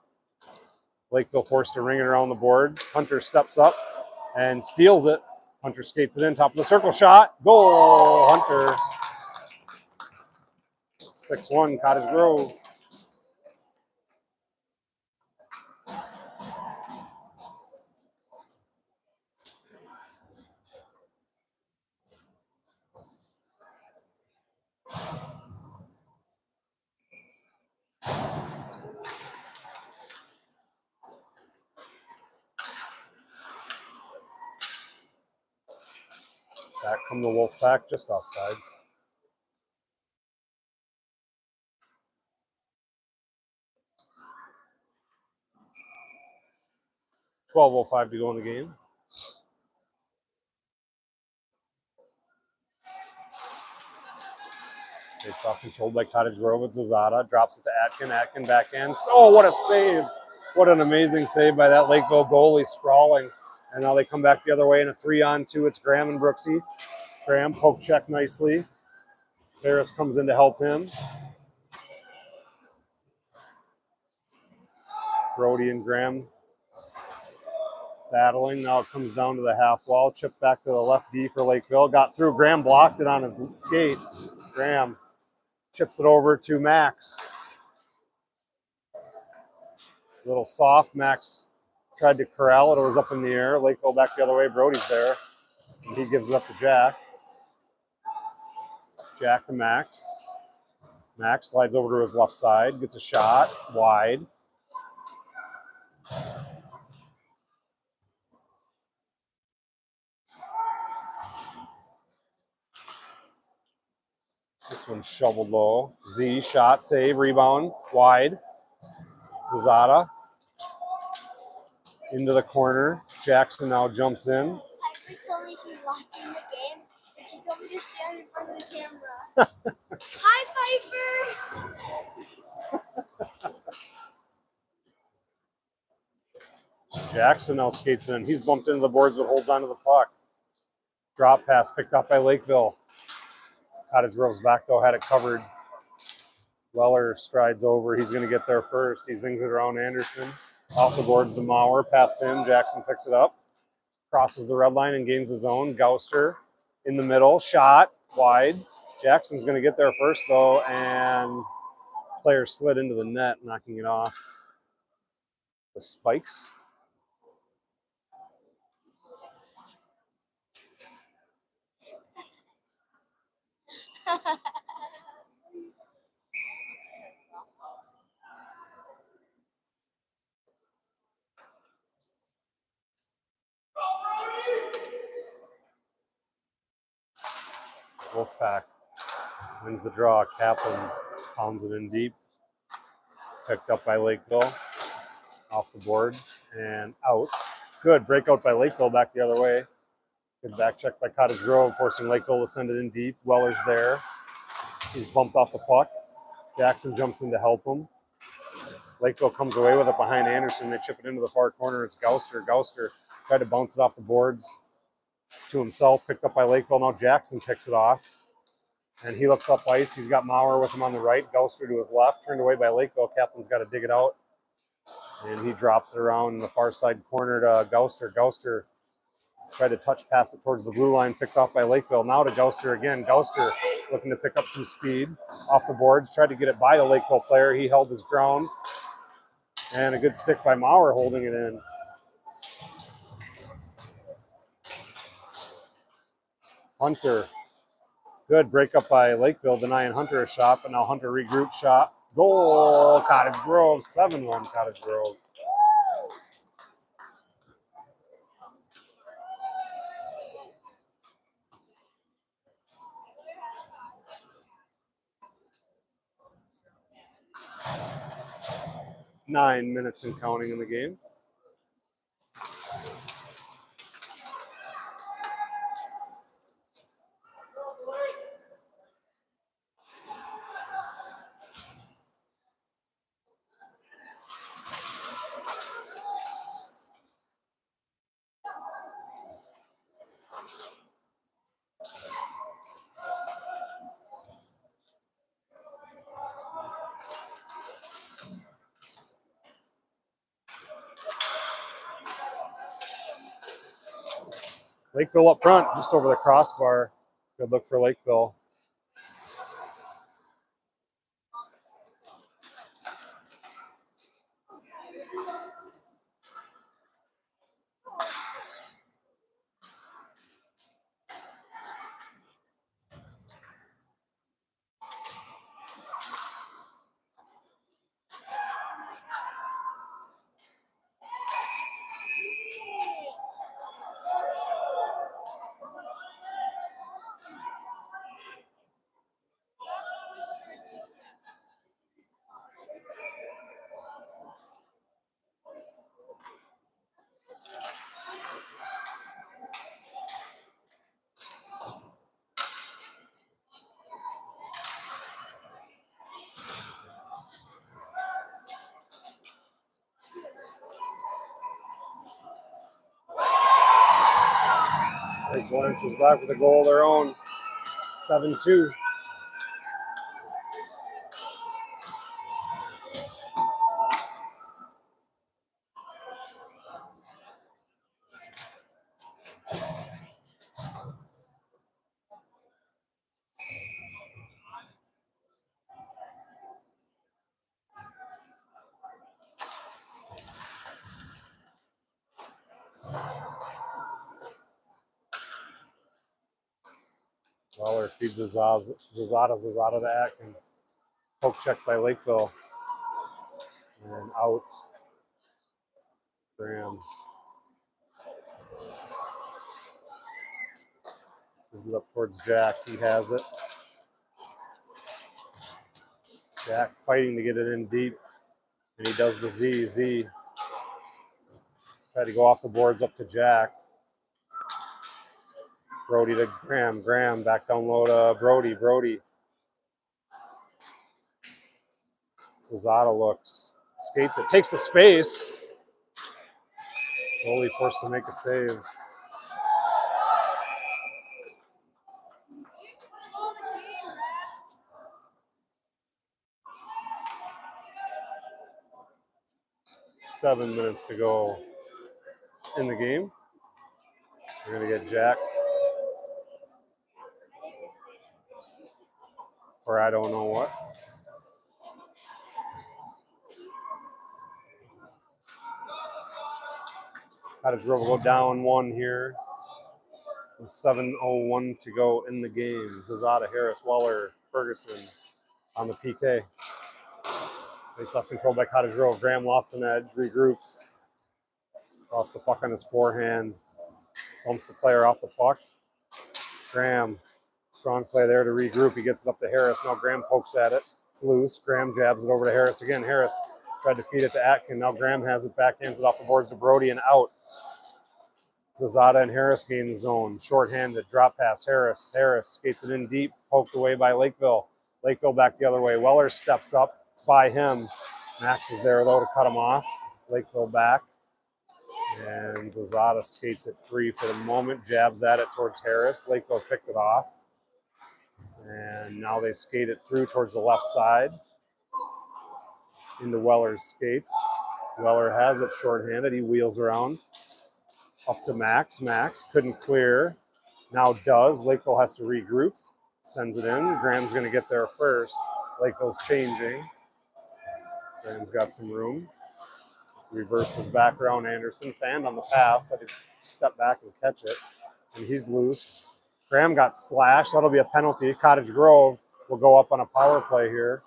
Speaker 1: Lakeville forced to ring it around the boards. Hunter steps up and steals it. Hunter skates it in, top of the circle shot. Goal, Hunter. 6-1, Cottage Grove. Back from the Wolfpack, just offsides. .12:05 to go in the game. Face off controlled by Cottage Grove. It's Zazada. Drops it to Atkin. Atkin backhand. Oh, what a save. What an amazing save by that Lakeville goalie, sprawling. And now they come back the other way in a 3-on-2. It's Graham and Brooksy. Graham poke check nicely. Harris comes in to help him. Brody and Graham battling. Now it comes down to the half wall. Chip back to the left D for Lakeville. Got through. Graham blocked it on his skate. Graham chips it over to Max. A little soft. Max tried to corral it. It was up in the air. Lakeville back the other way. Brody's there. And he gives it up to Jack. Jack to Max. Max slides over to his left side. Gets a shot. Wide. This one's shoveled low. Z, shot, save, rebound, wide. Zazada. Into the corner. Jackson now jumps in.
Speaker 2: Piper told me she's watching the game, and she told me to stand in front of the camera. Hi, Piper!
Speaker 1: Jackson now skates in. He's bumped into the boards but holds onto the puck. Drop pass picked up by Lakeville. Cottage Grove's back, though, had it covered. Weller strides over. He's going to get there first. He zings it around Anderson. Off the boards to Maurer. Past him. Jackson picks it up. Crosses the red line and gains his own. Gouster in the middle. Shot. Wide. Jackson's going to get there first, though, and player slid into the net, knocking it off the spikes. Wolfpack wins the draw. Kaplan pounds it in deep. Picked up by Lakeville. Off the boards and out. Good breakout by Lakeville back the other way. Good back check by Cottage Grove, forcing Lakeville to send it in deep. Weller's there. He's bumped off the puck. Jackson jumps in to help him. Lakeville comes away with it behind Anderson. They chip it into the far corner. It's Gouster. Gouster tried to bounce it off the boards to himself. Picked up by Lakeville. Now Jackson picks it off. And he looks up ice. He's got Maurer with him on the right. Gouster to his left. Turned away by Lakeville. Kaplan's got to dig it out. And he drops it around in the far side corner to Gouster. Gouster tried to touch pass it towards the blue line. Picked off by Lakeville. Now to Gouster again. Gouster looking to pick up some speed off the boards. Tried to get it by the Lakeville player. He held his ground. And a good stick by Maurer holding it in. Hunter. Good breakup by Lakeville, denying Hunter a shot, but now Hunter regroups shot. Goal, Cottage Grove, 7-1 Cottage Grove. Nine minutes and counting in the game. Lakeville up front, just over the crossbar. Good look for Lakeville. Lakeville answers back with a goal of their own. 7-2. Weller feeds Zazada to Atkin. Poke check by Lakeville. And out. Graham. Gives it up towards Jack. He has it. Jack fighting to get it in deep. And he does the Z. Z. Tried to go off the boards up to Jack. Brody to Graham. Graham back down low to Brody. Brody. Zazada looks. Skates it. Takes the space. Goalie forced to make a save. Seven minutes to go in the game. We're going to get Jack for I don't know what. Cottage Grove will go down one here. With 7:01 to go in the game. Zazada, Harris, Waller, Ferguson on the PK. Face-off controlled by Cottage Grove. Graham lost an edge, regroups. Lost the puck on his forehand. Bumps the player off the puck. Graham, strong play there to regroup. He gets it up to Harris. Now Graham pokes at it. It's loose. Graham jabs it over to Harris again. Harris tried to feed it to Atkin. Now Graham has it back, hands it off the boards to Brody and out. Zazada and Harris gain the zone. Short-handed, drop pass. Harris skates it in deep, poked away by Lakeville. Lakeville back the other way. Weller steps up. It's by him. Max is there, though, to cut him off. Lakeville back. And Zazada skates it free for the moment. Jabs at it towards Harris. Lakeville picked it off. And now they skate it through towards the left side. Into Weller's skates. Weller has it short-handed. He wheels around. Up to Max. Max couldn't clear. Now does. Lakeville has to regroup. Sends it in. Graham's going to get there first. Lakeville's changing. Graham's got some room. Reverses back around Anderson. Fanned on the pass. Had to step back and catch it. And he's loose. Graham got slashed. That'll be a penalty. Cottage Grove will go up on a power play here.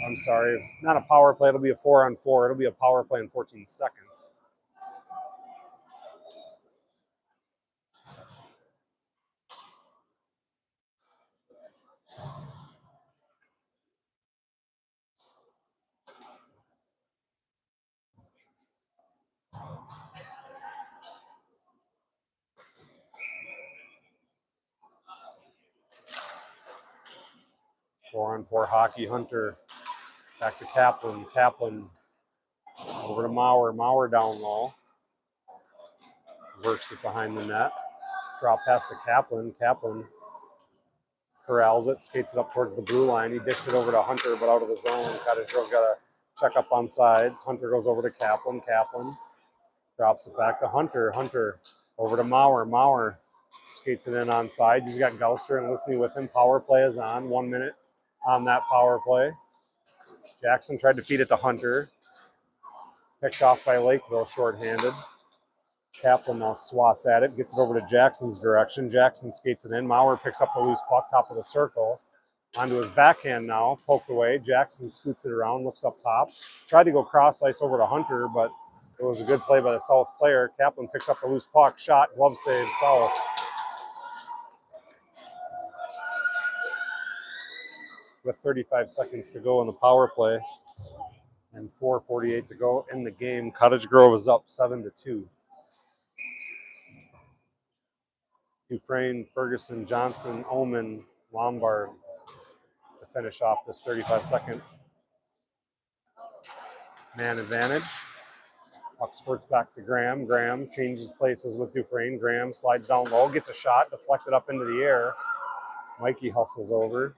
Speaker 1: I'm sorry. Not a power play. It'll be a 4-on-4. It'll be a power play in 14 seconds. Four-on-4 hockey. Hunter back to Kaplan. Kaplan over to Maurer. Maurer down low. Works it behind the net. Drop pass to Kaplan. Kaplan corrals it, skates it up towards the blue line. He dished it over to Hunter, but out of the zone. Cottage Grove's got to check up on sides. Hunter goes over to Kaplan. Kaplan drops it back to Hunter. Hunter Over to Maurer. Maurer skates it in on sides. He's got Gouster and Listening with him. Power play is on. 1 minute on that power play. Jackson tried to feed it to Hunter. Picked off by Lakeville, shorthanded. Kaplan now swats at it, gets it over to Jackson's direction. Jackson skates it in. Maurer picks up the loose puck, top of the circle. Onto his backhand now, poked away. Jackson scoots it around, looks up top. Tried to go cross ice over to Hunter, but it was a good play by the South player. Kaplan picks up the loose puck, shot, glove save, South. With 35 seconds to go in the power play and 4:48 to go in the game, Cottage Grove is up 7-2. Dufresne, Ferguson, Johnson, Oman, Lombard to finish off this 35-second man advantage. Puck squirts back to Graham. Graham changes places with Dufresne. Graham slides down low, gets a shot, deflected up into the air. Mikey hustles over.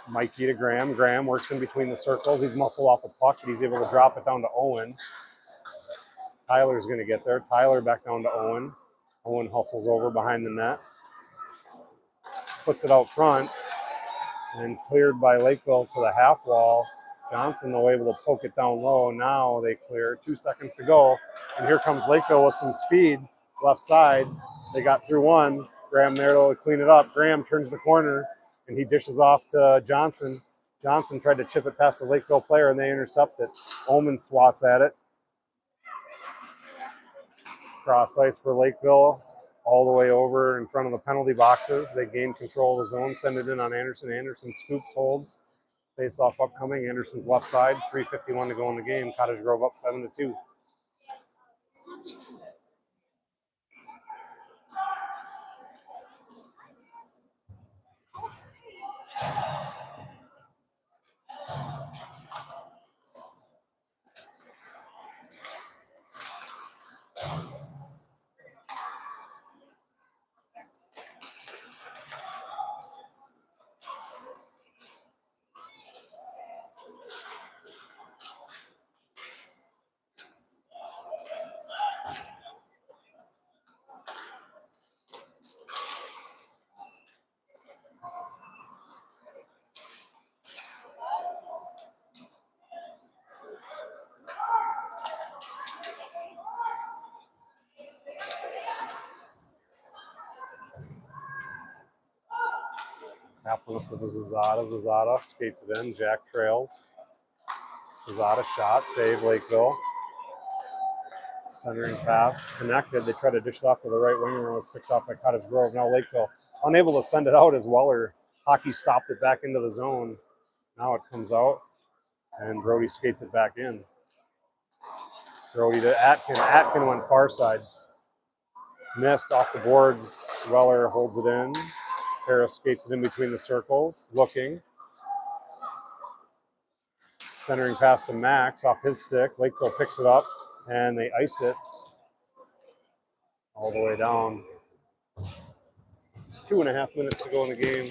Speaker 1: Mikey to Graham. Graham works in between the circles. He's muscled off the puck, but he's able to drop it down to Owen. Tyler's going to get there. Tyler back down to Owen. Owen hustles over behind the net. Puts it out front and cleared by Lakeville to the half wall. Johnson, though, able to poke it down low. Now they clear. 2 seconds to go. And here comes Lakeville with some speed. Left side. They got through one. Graham there to clean it up. Graham turns the corner, and he dishes off to Johnson. Johnson tried to chip it past the Lakeville player, and they intercept it. Oman swats at it. Cross ice for Lakeville. All the way over in front of the penalty boxes. They gain control of the zone, send it in on Anderson. Anderson scoops, holds. Face-off upcoming. Anderson's left side. 3:51 to go in the game. Cottage Grove up 7-2. Kaplan up to the Zazada. Zazada skates it in. Jack trails. Zazada shot. Save Lakeville. Centering pass. Connected. They try to dish it off to the right winger and it was picked up by Cottage Grove. Now Lakeville unable to send it out as Weller. Hockey stopped it back into the zone. Now it comes out and Brody skates it back in. Brody to Atkin. Atkin went far side. Missed off the boards. Weller holds it in. Harris skates it in between the circles, looking. Centering pass to Max off his stick. Lakeville picks it up, and they ice it all the way down. 2.5 minutes to go in the game.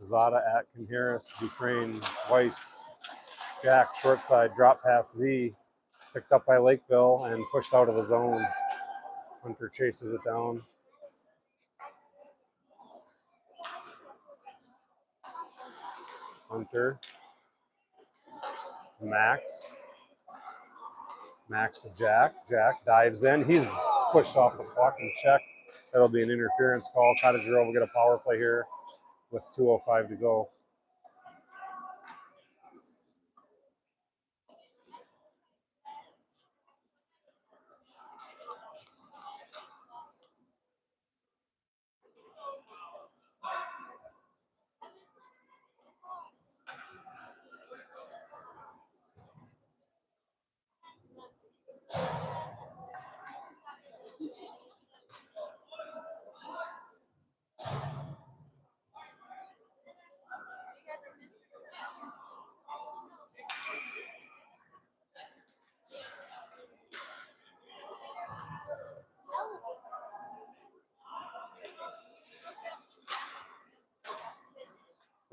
Speaker 1: Zada, Atkin, Harris, Dufresne, Weiss, Jack, short side, drop pass Z, picked up by Lakeville and pushed out of the zone. Hunter chases it down. Hunter, Max to Jack. Jack dives in. He's pushed off the puck and checked. That'll be an interference call. Cottage Grove will get a power play here with 2:05 to go.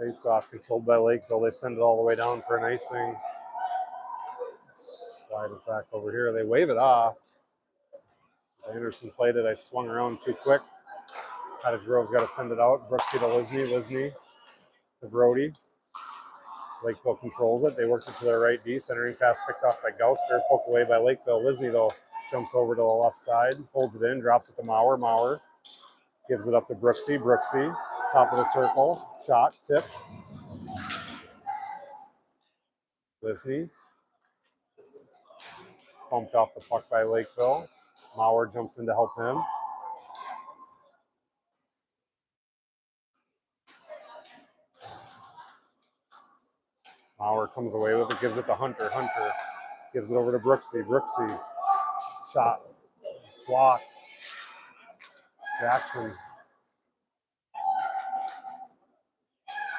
Speaker 1: Face off controlled by Lakeville. They send it all the way down for an icing. Slide it back over here. They wave it off. Anderson played it. I swung around too quick. Cottage Grove's got to send it out. Brooksy to Lisney. Lisney to Brody. Lakeville controls it. They work it to their right D. Centering pass picked off by Gouster. Poked away by Lakeville. Lisney, though, jumps over to the left side. Holds it in. Drops it to Maurer. Maurer gives it up to Brooksy. Brooksy. Top of the circle. Shot. Tipped. Lisney. Pumped off the puck by Lakeville. Maurer jumps in to help him. Maurer comes away with it, gives it to Hunter. Hunter gives it over to Brooksy. Brooksy. Shot. Blocked. Jackson.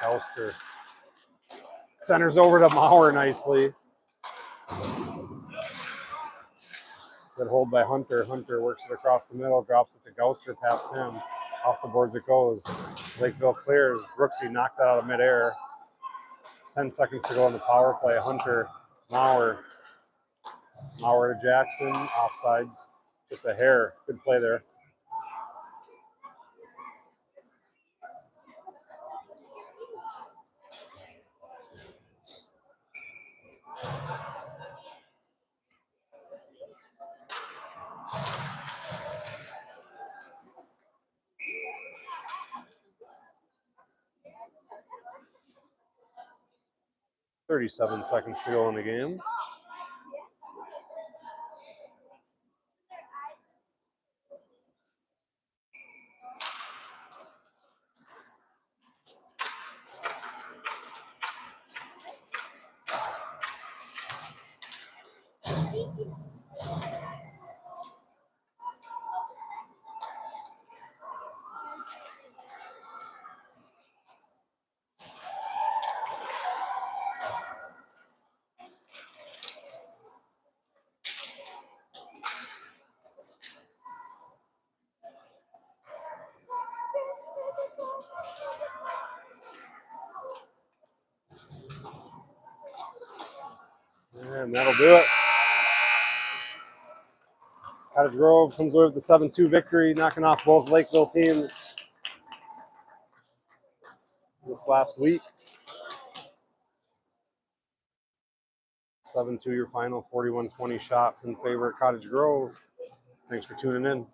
Speaker 1: Elster. Centers over to Maurer nicely. Good hold by Hunter. Hunter works it across the middle, drops it to Gouster past him. Off the boards it goes. Lakeville clears. Brooksy knocked that out of midair. 10 seconds to go in the power play. Hunter, Maurer. Maurer to Jackson. Offsides. Just a hair. Good play there. .37 seconds to go in the game. And that'll do it. Cottage Grove comes away with the 7-2 victory, knocking off both Lakeville teams this last week. 7-2 your final, 41-20 shots in favor of Cottage Grove. Thanks for tuning in.